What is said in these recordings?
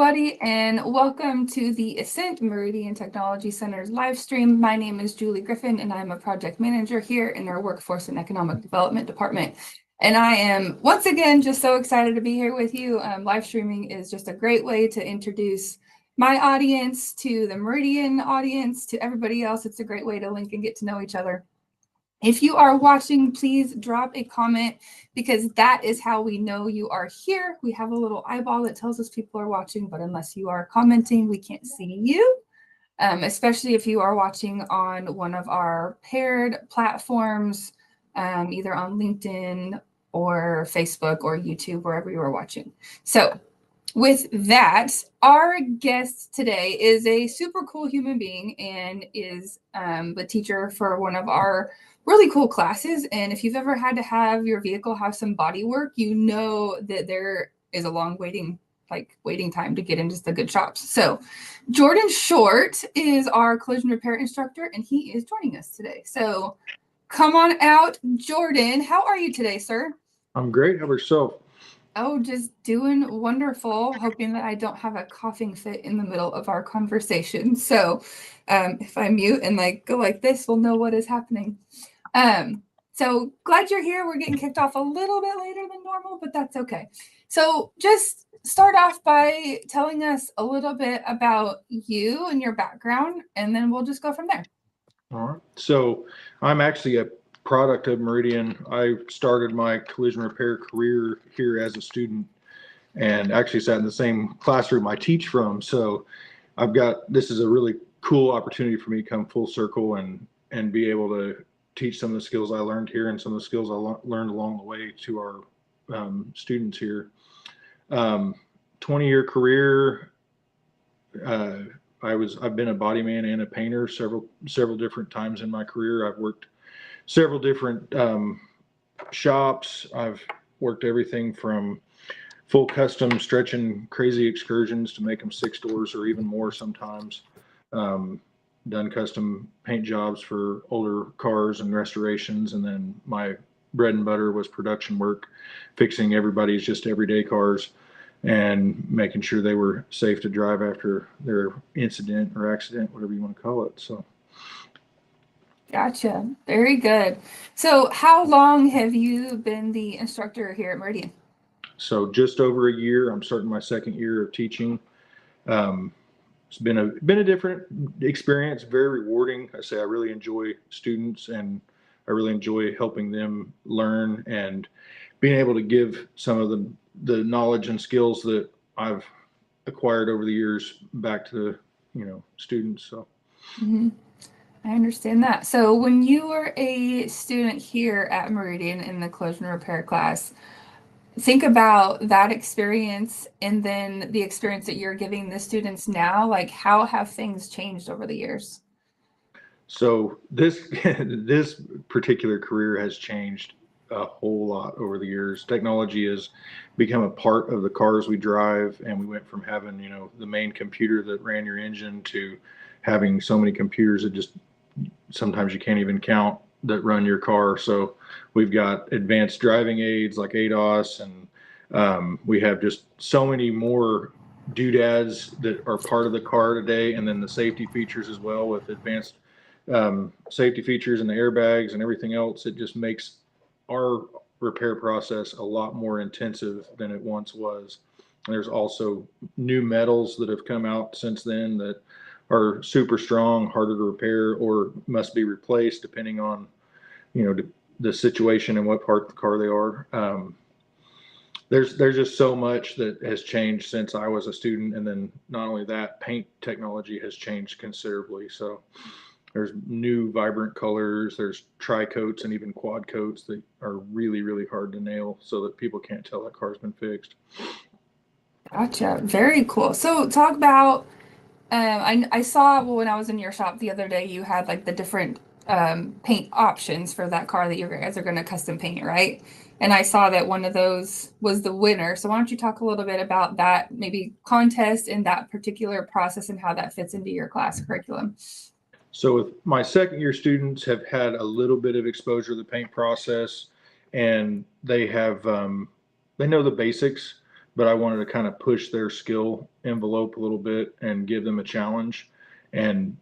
everybody, and welcome to the Ascent Meridian Technology Center's live stream. My name is Julie Griffin, and I'm a project manager here in our Workforce and Economic Development Department. And I am, once again, just so excited to be here with you. Live streaming is just a great way to introduce my audience to the Meridian audience, to everybody else. It's a great way to link and get to know each other. If you are watching, please drop a comment because that is how we know you are here. We have a little eyeball that tells us people are watching, but unless you are commenting, we can't see you, especially if you are watching on one of our paired platforms, either on LinkedIn or Facebook or YouTube, wherever you are watching. So with that, our guest today is a super cool human being and is the teacher for one of our really cool classes. And if you've ever had to have your vehicle have some body work, you know that there is a long waiting time to get into the good shops. So Jordan Short is our collision repair instructor, and he is joining us today. So come on out, Jordan. How are you today, sir? I'm great. How about yourself? Oh, just doing wonderful. Hoping that I don't have a coughing fit in the middle of our conversation. So if I mute and go like this, we'll know what is happening. So glad you're here. We're getting kicked off a little bit later than normal, but that's okay. So just start off by telling us a little bit about you and your background, and then we'll just go from there. All right. So I'm actually a product of Meridian. I started my collision repair career here as a student and actually sat in the same classroom I teach from. So this is a really cool opportunity for me to come full circle and be able to teach some of the skills I learned here and some of the skills I learned along the way to our students here. 20-year career. I've been a body man and a painter several different times in my career. I've worked several different shops. I've worked everything from full custom stretching crazy excursions to make them 6 doors or even more sometimes. Done custom paint jobs for older cars and restorations, and then my bread and butter was production work, fixing everybody's just everyday cars and making sure they were safe to drive after their incident or accident, whatever you want to call it. So gotcha. Very good. So how long have you been the instructor here at Meridian? So just over a year. I'm starting my 2nd year of teaching. It's been a different experience, very rewarding. I really enjoy students, and I really enjoy helping them learn and being able to give some of the knowledge and skills that I've acquired over the years back to students. So I understand that. So when you were a student here at Meridian in the collision repair class, think about that experience and then the experience that you're giving the students now. How have things changed over the years? So this particular career has changed a whole lot over the years. Technology has become a part of the cars we drive, and we went from having the main computer that ran your engine to having so many computers that just sometimes you can't even count that run your car. So we've got advanced driving aids like ADAS, and we have just so many more doodads that are part of the car today, and then the safety features as well with advanced safety features and the airbags and everything else. It just makes our repair process a lot more intensive than it once was. There's also new metals that have come out since then that are super strong, harder to repair, or must be replaced depending on the situation and what part of the car they are. There's just so much that has changed since I was a student, and then not only that, paint technology has changed considerably. So there's new vibrant colors, there's tri-coats and even quad coats that are really, really hard to nail so that people can't tell that car's been fixed. Gotcha. Very cool. So talk about I saw when I was in your shop the other day, you had the different paint options for that car that you guys are going to custom paint, right? And I saw that one of those was the winner. So why don't you talk a little bit about that, maybe contest and that particular process and how that fits into your class curriculum? So with my 2nd year students have had a little bit of exposure to the paint process, and they have they know the basics, but I wanted to kind of push their skill envelope a little bit and give them a challenge. And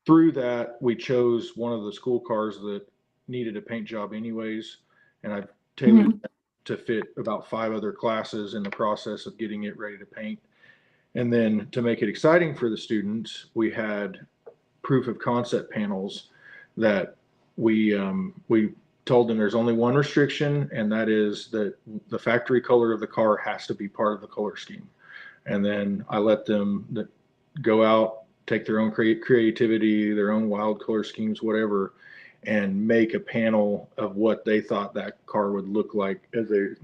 through that, we chose one of the school cars that needed a paint job anyways. And I've tailored Mhm. it to fit about 5 other classes in the process of getting it ready to paint. And then to make it exciting for the students, we had proof of concept panels that we told them there's only one restriction, and that is that the factory color of the car has to be part of the color scheme. And then I let them go out, take their own creativity, their own wild color schemes, whatever, and make a panel of what they thought that car would look like as a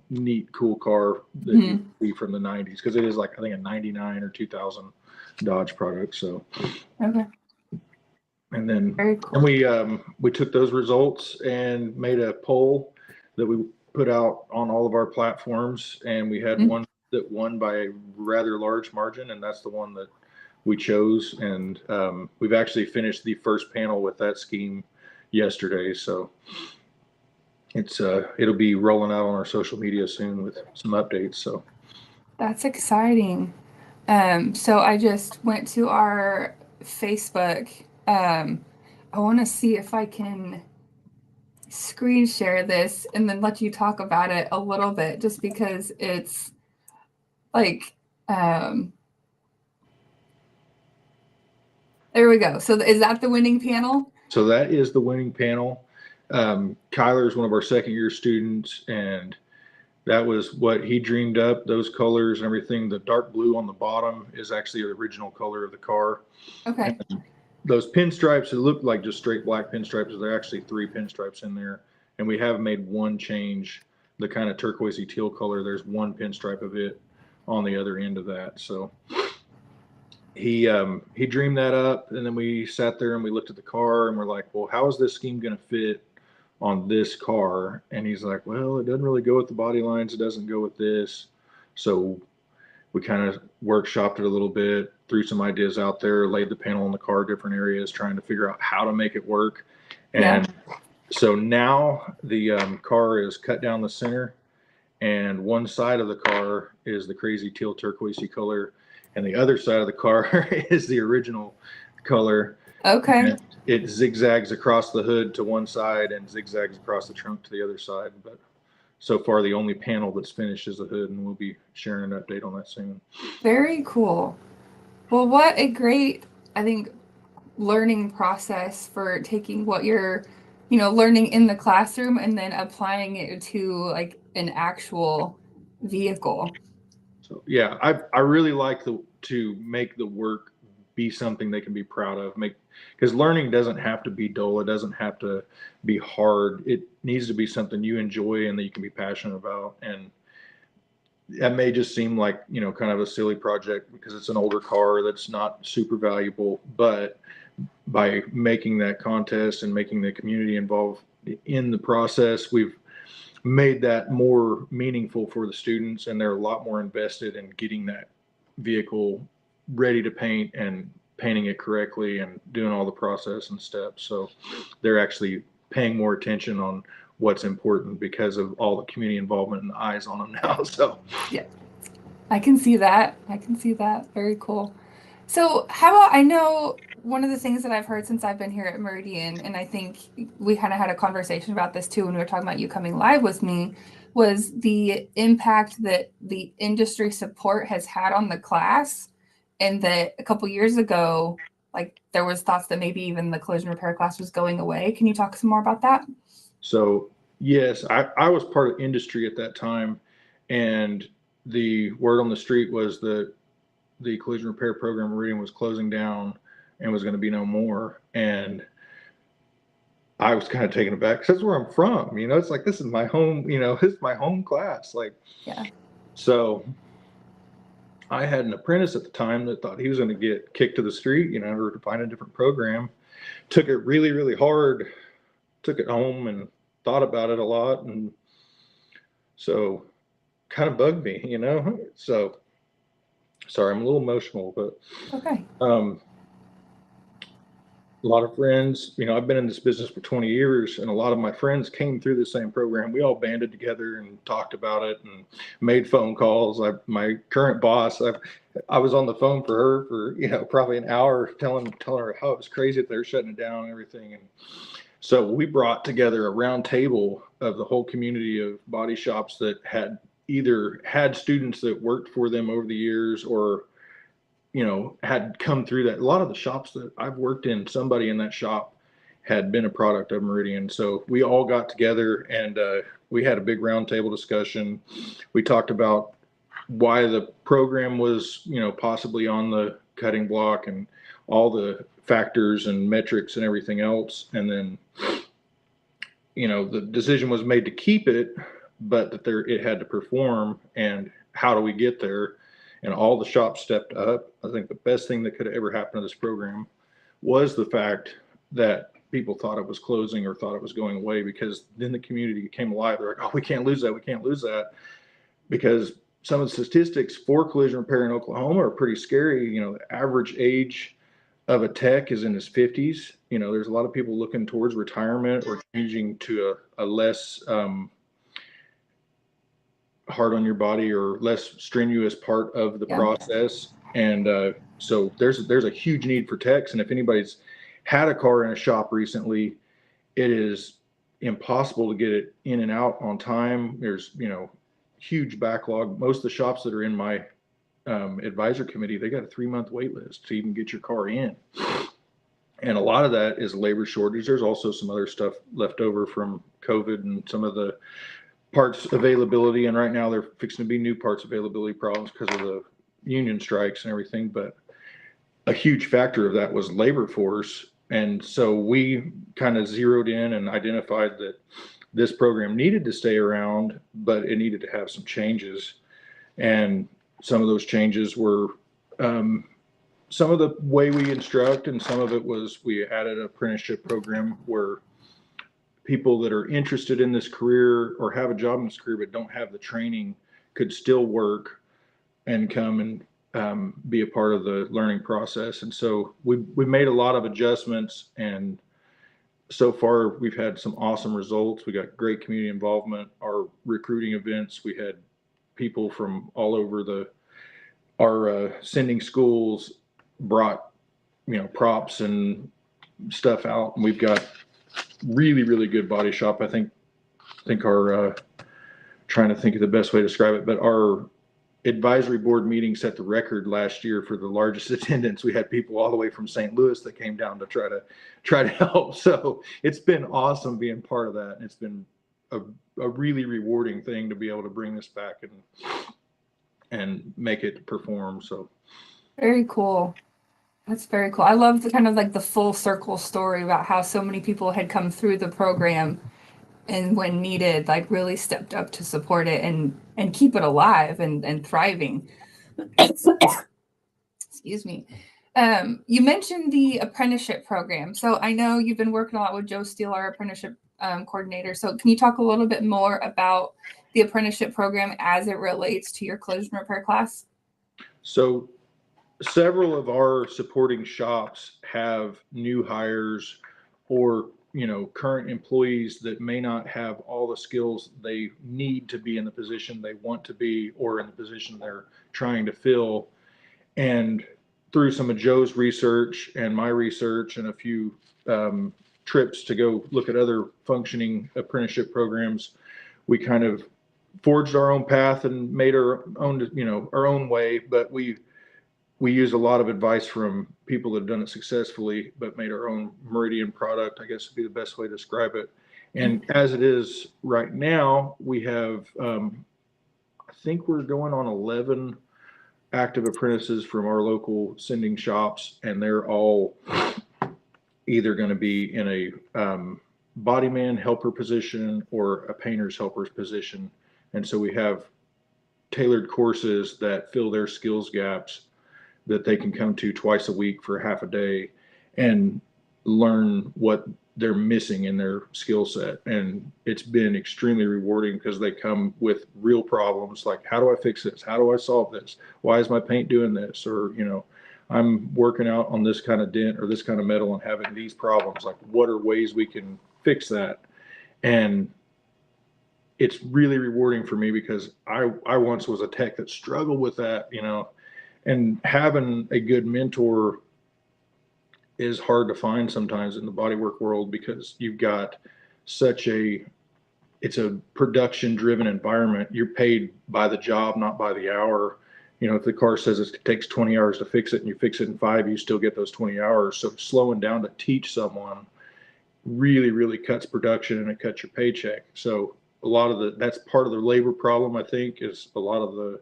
neat, cool car that you Mhm. see from the 90s, because it is like I think a 99 or 2000 Dodge product. So Okay. and then Very and cool. we took those results and made a poll that we put out on all of our platforms, and we had Mhm. one that won by a rather large margin, and that's the one that we chose. And we've actually finished the first panel with that scheme yesterday, so it'll be rolling out on our social media soon with some updates. So That's exciting. So I just went to our Facebook. I want to see if I can screen share this and then let you talk about it a little bit, just because it's like, um, there we go. So is that the winning panel? so that is the winning panel. Kyler is one of our second year students, and that was what he dreamed up, those colors and everything. The dark blue on the bottom is actually the original color of the car. Okay. And those pinstripes, it looked like just straight black pinstripes. There are actually 3 pinstripes in there. And we have made one change, the kind of turquoisey teal color. There's one pinstripe of it on the other end of that. So he dreamed that up, and then we sat there and we looked at the car and we're like, well, how is this scheme going to fit on this car? And he's like, well, it doesn't really go with the body lines, it doesn't go with this. So we kind of workshopped it a little bit, threw some ideas out there, laid the panel on the car, different areas, trying to figure out how to make it work. Yeah. And so now the car is cut down the center, and one side of the car is the crazy teal turquoisey color, and the other side of the car is the original color. Okay. And it zigzags across the hood to one side and zigzags across the trunk to the other side. But so far, the only panel that's finished is the hood, and we'll be sharing an update on that soon. Very cool. Well, what a great, I think, learning process for taking what you're, learning in the classroom and then applying it to like an actual vehicle. So yeah, I really like to make the work be something they can be proud of. Make Because learning doesn't have to be dull. It doesn't have to be hard. It needs to be something you enjoy and that you can be passionate about. And that may just seem like kind of a silly project because it's an older car that's not super valuable, but by making that contest and making the community involved in the process, we've made that more meaningful for the students, and they're a lot more invested in getting that vehicle ready to paint and painting it correctly and doing all the process and steps. So they're actually paying more attention on what's important because of all the community involvement and the eyes on them now. So Yeah, I can see that. I can see that. Very cool. So, how about, I know one of the things that I've heard since I've been here at Meridian, and I think we kind of had a conversation about this too when we were talking about you coming live with me, was the impact that the industry support has had on the class. And that a couple years ago, like there was thoughts that maybe even the collision repair class was going away. Can you talk some more about that? So yes, I was part of industry at that time, and the word on the street was that the collision repair program Meridian was closing down and was going to be no more. And I was kind of taken aback because that's where I'm from. It's like this is my home. This is my home class. Like, Yeah. so I had an apprentice at the time that thought he was going to get kicked to the street, or to find a different program. Took it really, really hard. Took it home and thought about it a lot, and so kind of bugged me. So sorry, I'm a little emotional, but Okay. a lot of friends, I've been in this business for 20 years, and a lot of my friends came through the same program. We all banded together and talked about it and made phone calls. My current boss, I was on the phone for her for, probably an hour telling her how it was crazy that they're shutting it down and everything. And so we brought together a round table of the whole community of body shops that had either had students that worked for them over the years or had come through that. A lot of the shops that I've worked in, somebody in that shop had been a product of Meridian. So we all got together and we had a big roundtable discussion. We talked about why the program was, possibly on the cutting block and all the factors and metrics and everything else. And then, the decision was made to keep it, but that it had to perform. And how do we get there? And all the shops stepped up. I think the best thing that could have ever happened to this program was the fact that people thought it was closing or thought it was going away, because then the community came alive. They're like, oh, we can't lose that. We can't lose that. Because some of the statistics for collision repair in Oklahoma are pretty scary. The average age of a tech is in his 50s. There's a lot of people looking towards retirement or changing to a less hard on your body or less strenuous part of the process. And so there's a huge need for techs. And if anybody's had a car in a shop recently, it is impossible to get it in and out on time. There's, huge backlog. Most of the shops that are in my advisor committee, they got a 3-month wait list to even get your car in. And a lot of that is labor shortage. There's also some other stuff left over from COVID and some of the parts availability. And right now they're fixing to be new parts availability problems because of the union strikes and everything. But a huge factor of that was labor force. And so we kind of zeroed in and identified that this program needed to stay around, but it needed to have some changes. And some of those changes were some of the way we instruct, and some of it was we added an apprenticeship program where people that are interested in this career or have a job in this career but don't have the training could still work and come and be a part of the learning process. And so we made a lot of adjustments, and so far we've had some awesome results. We got great community involvement. Our recruiting events, we had people from all over our sending schools brought props and stuff out, and we've got really, really good body shop. I think our trying to think of the best way to describe it, but our advisory board meeting set the record last year for the largest attendance. We had people all the way from St. Louis that came down to try to help. So it's been awesome being part of that. And it's been a really rewarding thing to be able to bring this back and make it perform. So Very cool. That's very cool. I love the kind of like the full circle story about how so many people had come through the program and when needed, like really stepped up to support it and keep it alive and thriving. Excuse me. You mentioned the apprenticeship program. So I know you've been working a lot with Joe Steele, our apprenticeship coordinator. So can you talk a little bit more about the apprenticeship program as it relates to your collision repair class? So several of our supporting shops have new hires or current employees that may not have all the skills they need to be in the position they want to be or in the position they're trying to fill. And through some of Joe's research and my research and a few trips to go look at other functioning apprenticeship programs, we kind of forged our own path and made our own way. But we use a lot of advice from people that have done it successfully, but made our own Meridian product, I guess would be the best way to describe it. And as it is right now, we have, I think we're going on 11 active apprentices from our local sending shops, and they're all either going to be in a bodyman helper position or a painter's helper's position. And so we have tailored courses that fill their skills gaps that they can come to twice a week for half a day and learn what they're missing in their skill set. And it's been extremely rewarding because they come with real problems like, how do I fix this? How do I solve this? Why is my paint doing this? Or, I'm working out on this kind of dent or this kind of metal and having these problems. Like, what are ways we can fix that? And it's really rewarding for me because I once was a tech that struggled with that, and having a good mentor is hard to find sometimes in the bodywork world because you've got it's a production driven environment. You're paid by the job, not by the hour. If the car says it takes 20 hours to fix it and you fix it in 5, you still get those 20 hours. So slowing down to teach someone really, really cuts production and it cuts your paycheck. So that's part of the labor problem, I think, is a lot of the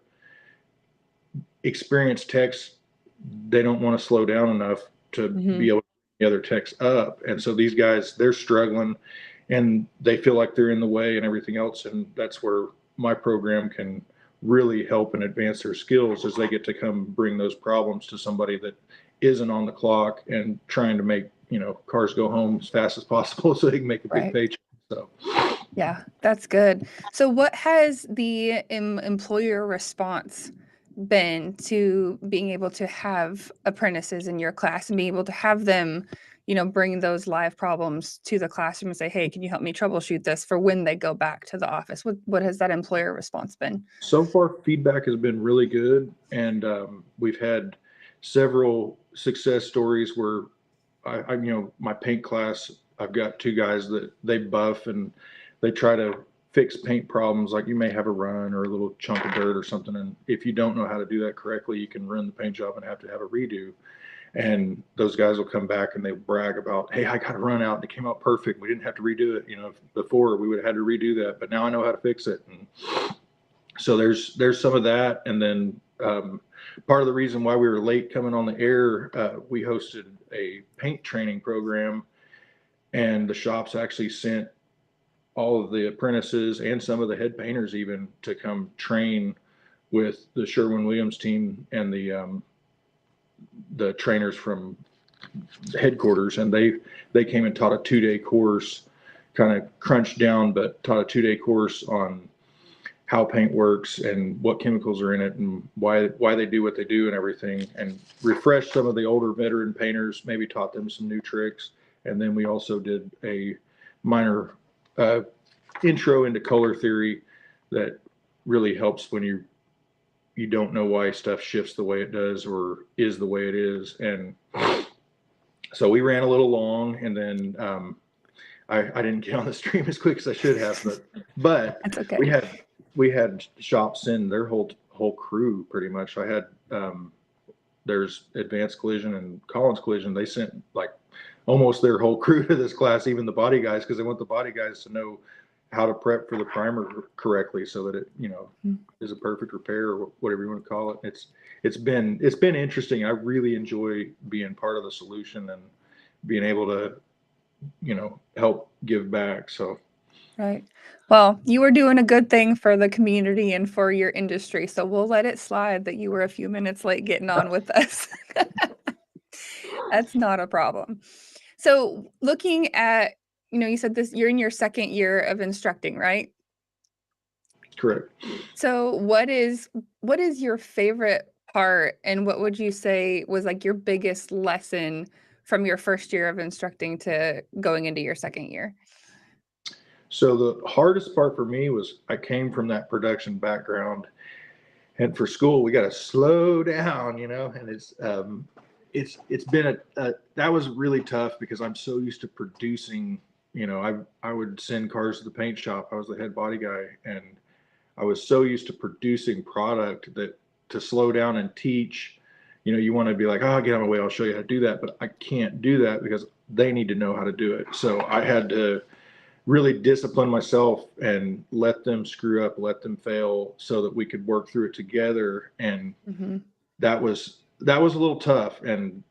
experienced techs, they don't want to slow down enough to be able to bring the other techs up. And so these guys, they're struggling and they feel like they're in the way and everything else. And that's where my program can really help and advance their skills, as they get to come bring those problems to somebody that isn't on the clock and trying to make, cars go home as fast as possible so they can make a big paycheck. So yeah, that's good. So what has the employer response been to being able to have apprentices in your class and being able to have them, bring those live problems to the classroom and say, hey, can you help me troubleshoot this, for when they go back to the office? What has that employer response been? So far, feedback has been really good. And we've had several success stories where my paint class, I've got 2 guys that they buff and they try to fix paint problems. Like, you may have a run or a little chunk of dirt or something, and if you don't know how to do that correctly, you can ruin the paint job and have to have a redo. And those guys will come back and they brag about, hey, I got a run out and it came out perfect. We didn't have to redo it. Before we would have had to redo that, but now I know how to fix it. And so there's some of that. And then part of the reason why we were late coming on the air, we hosted a paint training program, and the shops actually sent all of the apprentices and some of the head painters even to come train with the Sherwin-Williams team and the trainers from headquarters. And they came and taught a 2-day course, kind of crunched down, but taught a 2-day course on how paint works and what chemicals are in it and why they do what they do and everything, and refreshed some of the older veteran painters, maybe taught them some new tricks. And then we also did a minor intro into color theory that really helps when you don't know why stuff shifts the way it does or is the way it is. And so we ran a little long, and then I didn't get on the stream as quick as I should have, but That's okay. we had shops send their whole crew pretty much. I had there's Advanced Collision and Collins Collision. They sent like almost their whole crew to this class, even the body guys, because they want the body guys to know how to prep for the primer correctly so that it is a perfect repair, or whatever you want to call it. It's been interesting. I really enjoy being part of the solution and being able to help give back. So Right. Well, you were doing a good thing for the community and for your industry, so we'll let it slide that you were a few minutes late getting on with us. That's not a problem. So looking at, you said you're in your 2nd year of instructing, right? correct. So what is your favorite part, and what would you say was like your biggest lesson from your 1st year of instructing to going into your 2nd year? So the hardest part for me was I came from that production background, and for school we got to slow down, and it's been that was really tough because I'm so used to producing. I would send cars to the paint shop. I was the head body guy, and I was so used to producing product that to slow down and teach, you want to be like, oh, get out of my way, I'll show you how to do that. But I can't do that because they need to know how to do it. So I had to really discipline myself and let them screw up, let them fail, so that we could work through it together. And that was a little tough. And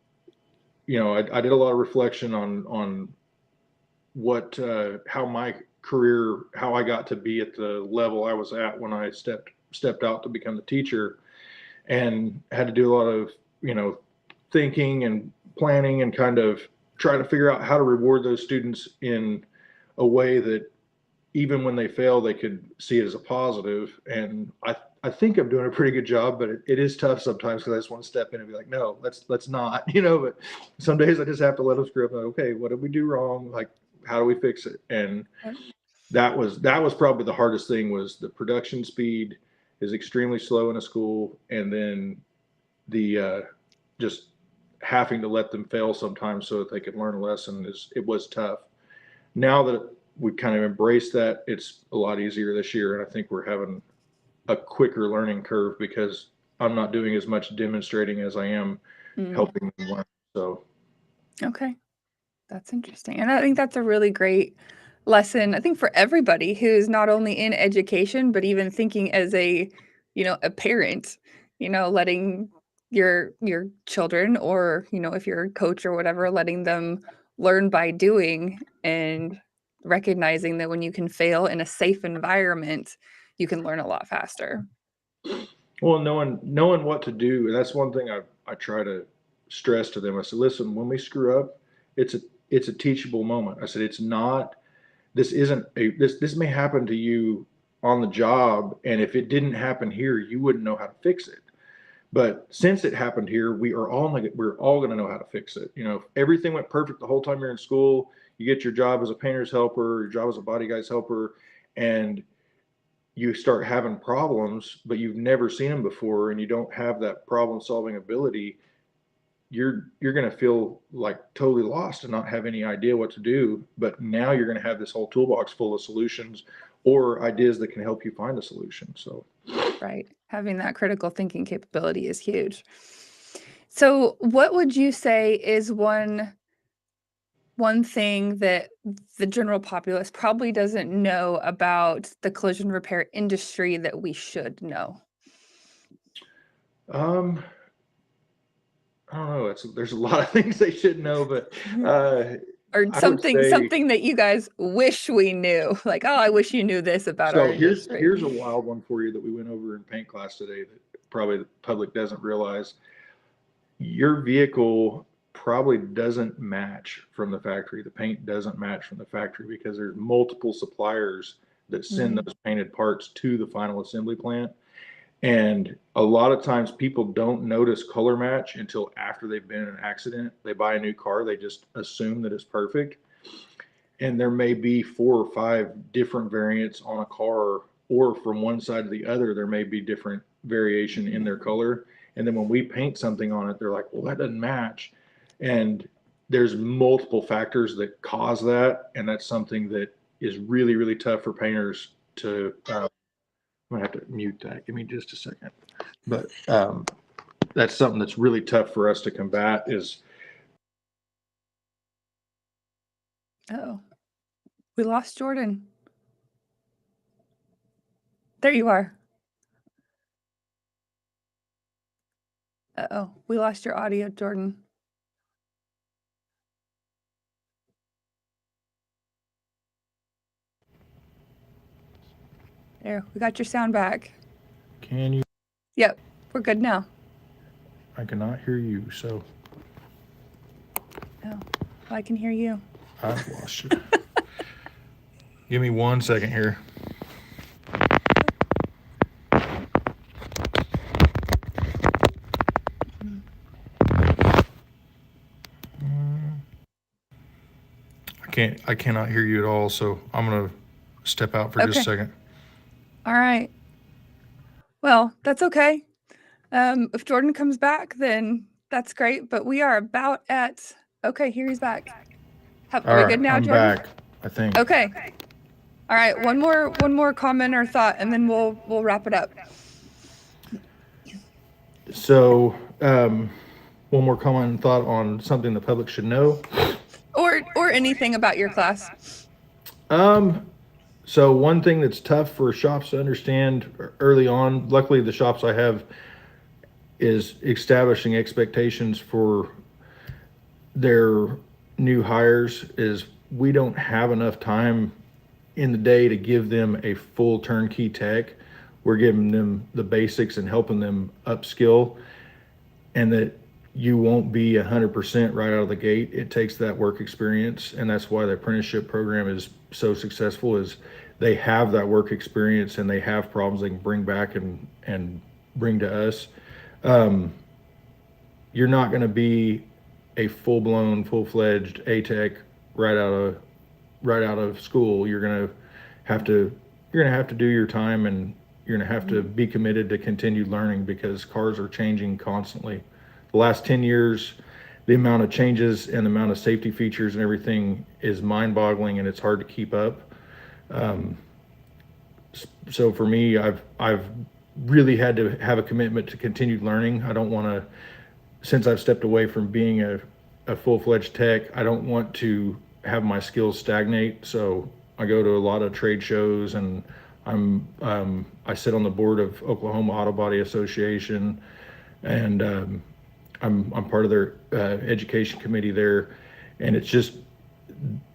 I did a lot of reflection on what how my career, how I got to be at the level I was at when I stepped out to become the teacher, and had to do a lot of thinking and planning and kind of try to figure out how to reward those students in a way that even when they fail, they could see it as a positive. And I think I'm doing a pretty good job, but it is tough sometimes because I just want to step in and be like, no, let's not, but some days I just have to let them screw up. Like, okay, what did we do wrong? Like, how do we fix it? And that was probably the hardest thing, was the production speed is extremely slow in a school. And then the just having to let them fail sometimes so that they can learn a lesson it was tough. Now that we kind of embraced that, it's a lot easier this year. And I think we're having a quicker learning curve because I'm not doing as much demonstrating as I am helping them learn. So, okay, that's interesting. And I think that's a really great lesson, I think, for everybody who's not only in education, but even thinking as a parent, letting your children, or, if you're a coach or whatever, letting them learn by doing, and recognizing that when you can fail in a safe environment, you can learn a lot faster. well, knowing what to do, and that's one thing I try to stress to them. I said, listen, when we screw up, it's a teachable moment. I said, it's not. This isn't this may happen to you on the job, and if it didn't happen here, you wouldn't know how to fix it. But since it happened here, we're all going to know how to fix it. If everything went perfect the whole time you're in school, you get your job as a painter's helper, your job as a body guy's helper, and you start having problems, but you've never seen them before, and you don't have that problem solving ability, you're going to feel like totally lost and not have any idea what to do. But now you're going to have this whole toolbox full of solutions or ideas that can help you find a solution. So, right, having that critical thinking capability is huge. So what would you say is one thing that the general populace probably doesn't know about the collision repair industry that we should know? um, I don't know. There's a lot of things they should know, but Or I would say, something that you guys wish we knew, like, oh, I wish you knew this about our so industry. here's a wild one for you that we went over in paint class today that probably the public doesn't realize. Your vehicle probably doesn't match from the factory. The paint doesn't match from the factory because there's multiple suppliers that send those painted parts to the final assembly plant. And a lot of times people don't notice color match until after they've been in an accident. They buy a new car, they just assume that it's perfect. And there may be 4 or 5 different variants on a car, or from one side to the other, there may be different variation in their color. And then when we paint something on it, they're like, well, that doesn't match. And there's multiple factors that cause that. And that's something that is really, really tough for painters to, I'm gonna have to mute that. Give me just a second. But that's something that's really tough for us to combat is. Oh, we lost Jordan. There you are. Uh-oh, we lost your audio, Jordan. There, we got your sound back. Can you? Yep, we're good now. I cannot hear you, so. Oh, I can hear you. I've lost you. Give me 1 second here. I cannot hear you at all, so I'm gonna step out for just a second. All right. Well, that's okay. If Jordan comes back, then that's great. But we are about at. Okay, here he's back. Are we good now, I'm Jordan? back, I think. Okay. All right. One more comment or thought, and then we'll wrap it up. So, one more comment and thought on something the public should know. Or anything about your class. So one thing that's tough for shops to understand early on, luckily the shops I have, is establishing expectations for their new hires. Is we don't have enough time in the day to give them a full turnkey tech. We're giving them the basics and helping them upskill, and that you won't be 100% right out of the gate. It takes that work experience, and that's why the apprenticeship program is so successful. Is they have that work experience and they have problems they can bring back and bring to us. Um, you're not going to be a full blown, full fledged A Tech right out of right out of school. Have to you're going to have to do your time, and you're going to have to be committed to continued learning because cars are changing constantly. The last 10 years, the amount of changes and the amount of safety features and everything is mind boggling, and it's hard to keep up. Um, so for me, I've really had to have a commitment to continued learning. I don't want to, since I've stepped away from being a full-fledged tech, I don't want to have my skills stagnate. So I go to a lot of trade shows, and I sit on the board of Oklahoma Auto Body Association, and I'm part of their education committee there. And it's just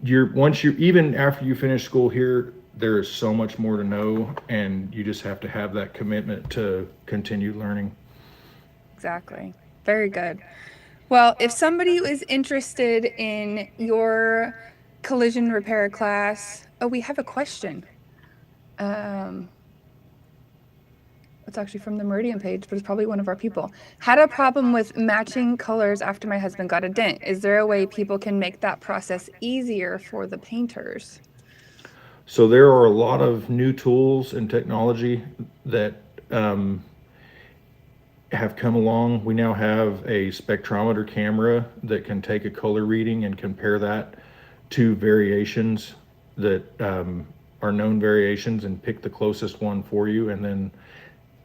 once you even after you finish school here, there is so much more to know, and you just have to have that commitment to continue learning. Exactly. Very good. Well, if somebody is interested in your collision repair class, oh, we have a question. It's actually from the Meridian page, but it's probably one of our people. Had a problem with matching colors after my husband got a dent. Is there a way people can make that process easier for the painters? So there are a lot of new tools and technology that um, have come along. We now have a spectrometer camera that can take a color reading and compare that to variations that are known variations and pick the closest one for you, and then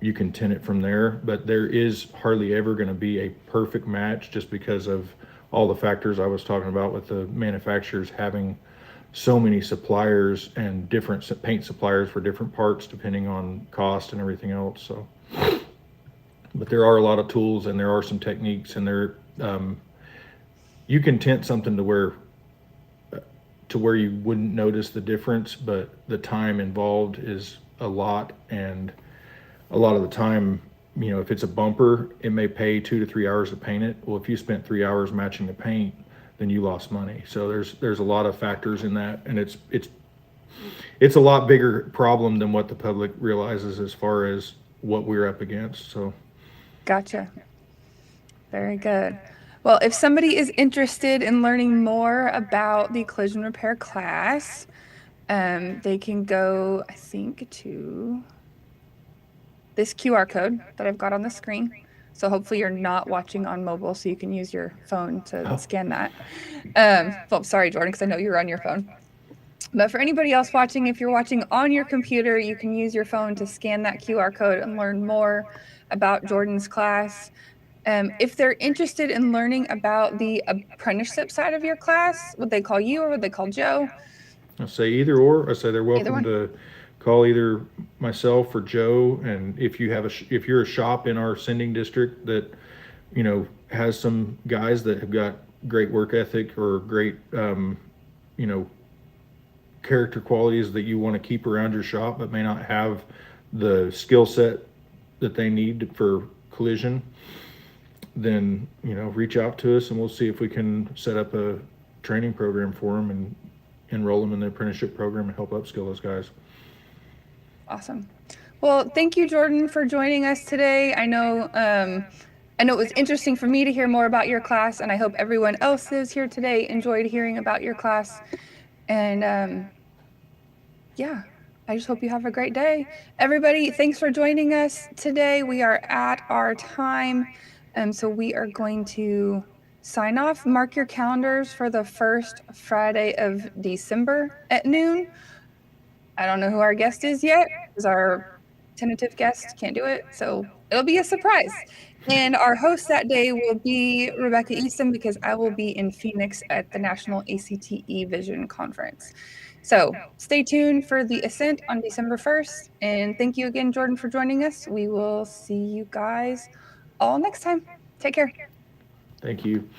you can tint it from there. But there is hardly ever going to be a perfect match just because of all the factors I was talking about with the manufacturers having so many suppliers and different paint suppliers for different parts depending on cost and everything else. So, but there are a lot of tools and there are some techniques, and you can tint something to where you wouldn't notice the difference, but the time involved is a lot. And a lot of the time, if it's a bumper, it may pay 2 to 3 hours to paint it. Well, if you spent 3 hours matching the paint, then you lost money. So there's a lot of factors in that, and it's a lot bigger problem than what the public realizes as far as what we're up against. So Gotcha. Very good. Well, if somebody is interested in learning more about the collision repair class, they can go, I think, to this QR code that I've got on the screen. So hopefully you're not watching on mobile, so you can use your phone to scan that. Well, sorry, Jordan, because I know you're on your phone. But for anybody else watching, if you're watching on your computer, you can use your phone to scan that QR code and learn more about Jordan's class. If they're interested in learning about the apprenticeship side of your class, would they call you or would they call Joe? I say either or. I say they're Either welcome one. to call either myself or Joe. And if you're a shop in our sending district that has some guys that have got great work ethic or great character qualities that you want to keep around your shop, but may not have the skill set that they need for collision, then reach out to us and we'll see if we can set up a training program for them and enroll them in the apprenticeship program and help upskill those guys. Awesome. Well, thank you, Jordan, for joining us today. I know it was interesting for me to hear more about your class, and I hope everyone else who's here today enjoyed hearing about your class. And yeah, I just hope you have a great day. Everybody, thanks for joining us today. We are at our time, so we are going to sign off. Mark your calendars for the first Friday of December at noon. I don't know who our guest is yet, because our tentative guest can't do it, so it'll be a surprise. And our host that day will be Rebecca Easton, because I will be in Phoenix at the National ACTE Vision Conference. So stay tuned for the Ascent on December 1st. And thank you again, Jordan, for joining us. We will see you guys all next time. Take care. Thank you.